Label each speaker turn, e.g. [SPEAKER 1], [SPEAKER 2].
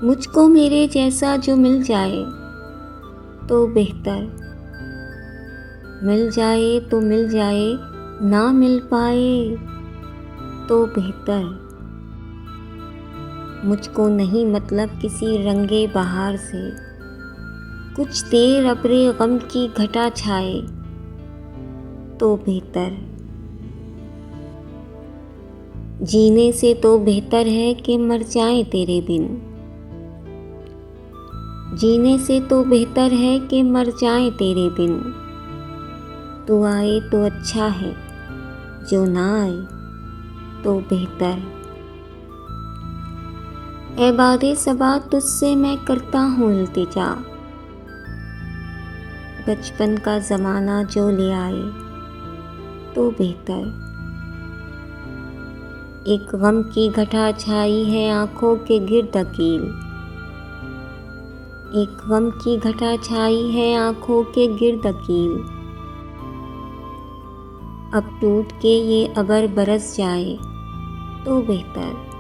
[SPEAKER 1] मुझको मेरे जैसा जो मिल जाए तो बेहतर, मिल जाए तो मिल जाए, ना मिल पाए तो बेहतर। मुझको नहीं मतलब किसी रंगे बहार से, कुछ देर अब्रे गम की घटा छाए तो बेहतर। जीने से तो बेहतर है कि मर जाएं तेरे बिन, जीने से तो बेहतर है कि मर जाएं तेरे बिन। तू आए तो अच्छा है, जो ना आए तो बेहतर। ऐ बादे सबा तुझसे मैं करता हूँ इल्तिजा, बचपन का ज़माना जो ले आए तो बेहतर। एक गम की घटा छाई है आँखों के गिर्द अकील, एक गम की घटा छाई है आँखों के गिर्द अकील। अब टूट के ये अबर बरस जाए तो बेहतर।